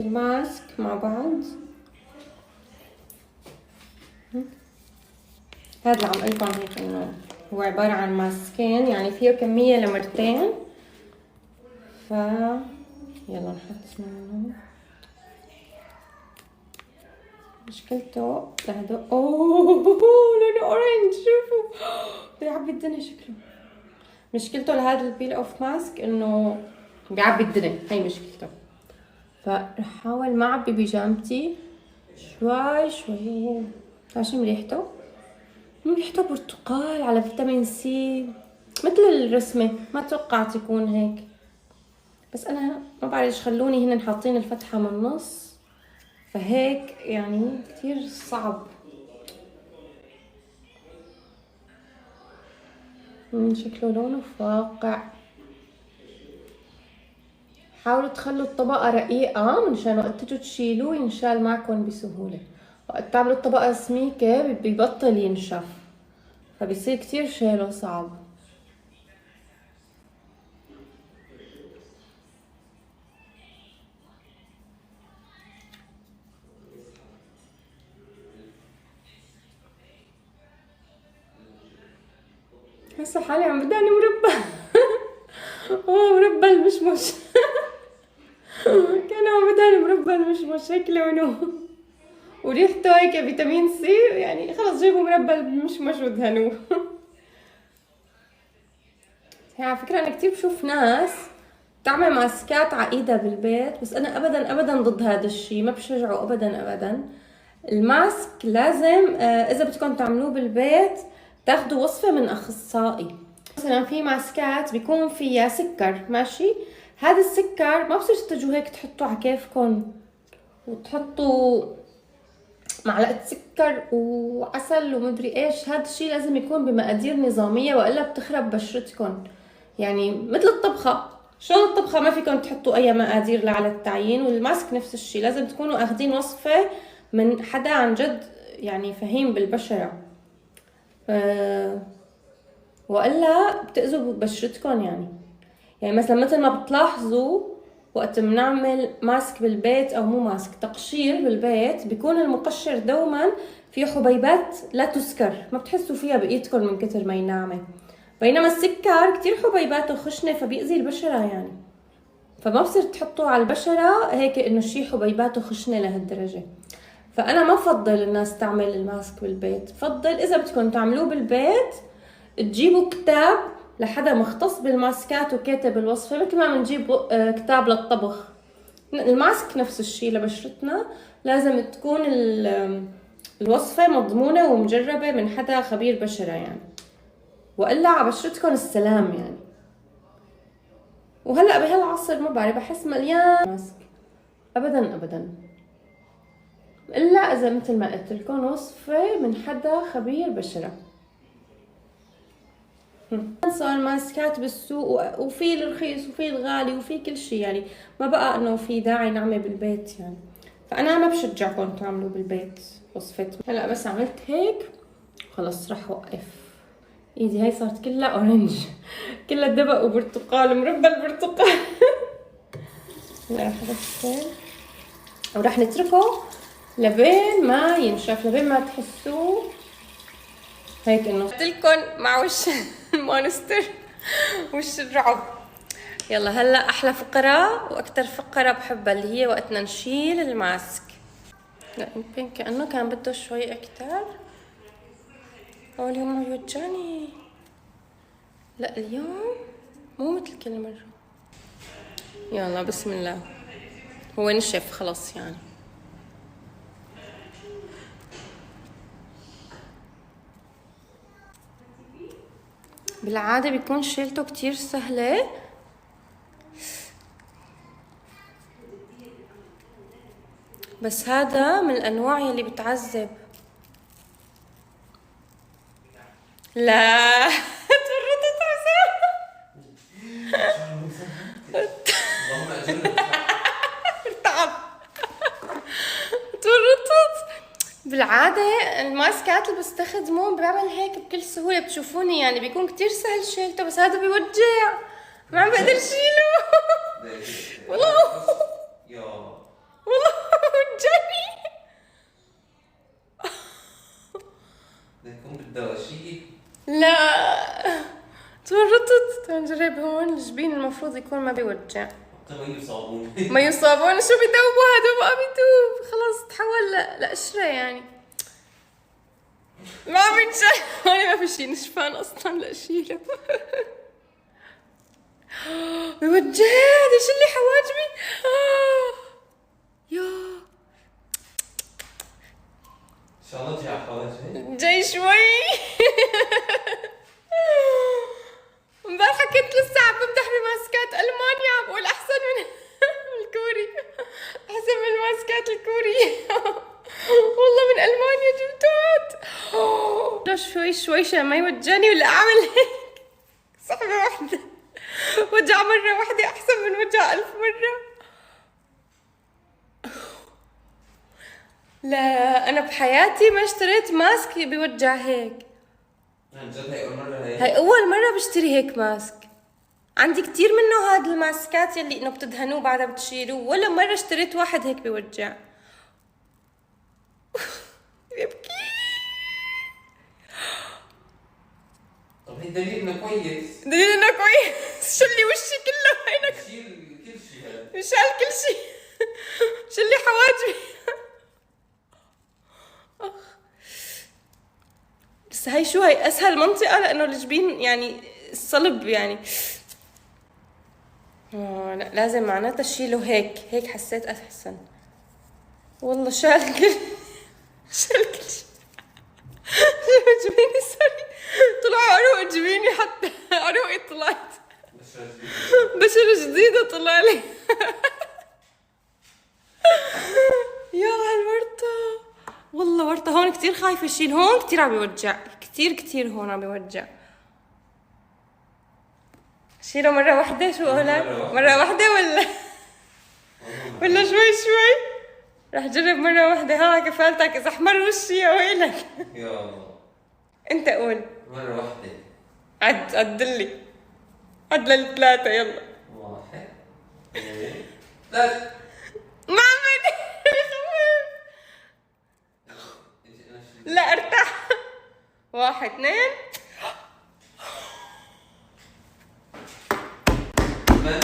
الماسك مع بعض. هذا اللي عم قلكم هيك انه هو عبارة عن ماسكين، يعني فيه كمية لمرتين. يلا نحط منه. مشكلته لهدول لونه اورنج، شوفوا بيعبي الدنيا شكله. مشكلته لهذا البيل اوف ماسك انه بيعبي الدنيا، هي مشكلته. فرح احاول ما اعبي بيجامتي شوي شوي. شو ريحته؟ ريحته برتقال على فيتامين سي، مثل الرسمة. ما توقعت يكون هيك، بس انا ما بعرف، خلوني هنا حاطين الفتحة من النص، فهيك يعني كتير صعب. شكله لونه فاقع. حاولوا تخلوا الطبقة رقيقة منشان وقت تجوا تشيلوه ينشال معكم بسهولة. وقت تعملوا الطبقة سميكة ببطل ينشف، فبيصير كتير شيله صعب. هسه حالي عم بداني مربى مربى المشمش كان عم بداني مربى المشمش هيك لونه وريحته هيك فيتامين سي، يعني خلص جيبوا مربى المشمش ودهنوه على فكرة انا كتير بشوف ناس تعمل ماسكات عقيدة بالبيت، بس انا ابدا ابدا ضد هذا الشيء، ما بشجعه ابدا ابدا. الماسك لازم اذا بدكم تعملوه بالبيت تاخدوا وصفة من اخصائي. مثلا في ماسكات بيكون فيها سكر، ماشي؟ هذا السكر ما بصير تجوا هيك تحطوا على كيفكم وتحطوا معلقة سكر وعسل ومدري ايش. هذا الشيء لازم يكون بمقادير نظامية والا بتخرب بشرتكم. يعني مثل الطبخة، شلون الطبخة ما فيكم تحطوا اي مقادير على التعيين، والماسك نفس الشيء، لازم تكونوا اخذين وصفة من حدا عن جد يعني فهيم بالبشرة، والا بتأذوا بشرتكم. يعني مثل ما بتلاحظوا وقت بنعمل ماسك بالبيت او مو ماسك، تقشير بالبيت، بيكون المقشر دوما فيه حبيبات لا تذكر، ما بتحسوا فيها بايدكم من كتر ما هي ناعمه. بينما السكر كتير حبيباته خشنه فبيأذي البشره، فما بصير تحطوا على البشره هيك انه شي حبيباته خشنه لهالدرجه. فانا ما بفضل الناس تعمل الماسك بالبيت. بفضل اذا بدكم تعملوه بالبيت تجيبوا كتاب لحدا مختص بالماسكات وكاتب الوصفة، مثل ما بنجيب كتاب للطبخ. الماسك نفس الشيء لبشرتنا، لازم تكون الوصفة مضمونة ومجربة من حدا خبير بشرة وإلا على بشرتكم السلام. وهلأ بهالعصر ما بعرف، بحس مليان ماسك. أبدا أبدا، إلا إذا مثل ما قلت لكم وصفة من حدا خبير بشرة. صار ماسكات بالسوق، وفي الرخيص وفي الغالي وفي كل شيء، ما بقى انه في داعي نعمل بالبيت فانا ما بشجعكم تعملوا بالبيت وصفة. هلا بس عملت هيك خلص رح اوقف. ايدي هاي صارت كلها اورنج كلها دبق وبرتقال، مربى البرتقال هلا رح اغسل ورح نتركه لبين ما ينشف، لبين ما تحسوه هيك انه قلت لكم مع وش المونستر وش الرعب. يلا هلا احلى فقره واكثر فقره بحبها اللي هي وقتنا نشيل الماسك. لا يمكن كانه كان بده شوي اكثر. اليوم يوجعني، لا اليوم مو مثل كل مره. يلا بسم الله. هو نشف خلص بالعادة بيكون شيلته كتير سهلة، بس هذا من الأنواع يلي بتعذب. لا تورطت حسام ارتعب تورطت. بالعادة الماسكات اللي بستخدمه بعمل هيك بكل سهولة، بتشوفوني بيكون كتير سهل شيلته، بس هذا بيوجع، ما عم بقدر شيله والله لا تورطت. نجرب هون. الجبين المفروض يكون ما بيوجع. مي وصابون. مي وصابون شو بيدوبوا؟ هذا ما بيدوب، خلاص تحول لقشرة يعني. ما بنشل. هون ما في شي نشفان اصلا لاشيله. بيوجع. هذا شو اللي حواجبي. يا ان شاء الله جاي على حواجبي. جاي شوي. امبارح كنت لسه عم بمدح بماسكات المانيا، عم بقول احسن من الكوري، احسن من الماسكات الكوري. والله من المانيا جبتوت. شوي شوي عشان ما يوجعني ولا اعمل هيك صحبه واحده. وجع مره واحده احسن من وجع 1000 مره. لا انا بحياتي ما اشتريت ماسك بيوجع هيك. عن جد هي اول مره. هاي اول مره بشتري هيك ماسك. عندي كتير منه هاد الماسكات يلي انه بتدهنوه بعدها بتشيلوه، ولا مره اشتريت واحد هيك بيوجع. يبكي. طب هي دليل انه كويس. دليل انه كويس. شلي وشي كله هينك. شيل كل شيء هذا. شال كل شي. شلي حواجبي. بس هاي شو هاي اسهل منطقة لانه الجبين يعني الصلب يعني. لا لازم معناتها شيله هيك. هيك حسيت احسن. والله شال كل شي. جبيني سوري. طلع عروق جبيني، حتى عروقي طلعت. بشرة جديدة طلع لي. يا هالورطة. والله ورطة. هون كتير خايفة اشيل. هون كتير عم بيوجع. كتير هون عم بيوجع. شيله مرة واحدة. شو قولك؟ مرة واحدة ولا شوي؟ رح جرب مرة واحدة. ها كفالتك اذا احمر وشي يا ويلك. يا انت قول. مره واحده. عدلي. عد للثلاثة يلا. 1 2 3. ما بدي. لا ارتاح. 1 2. ما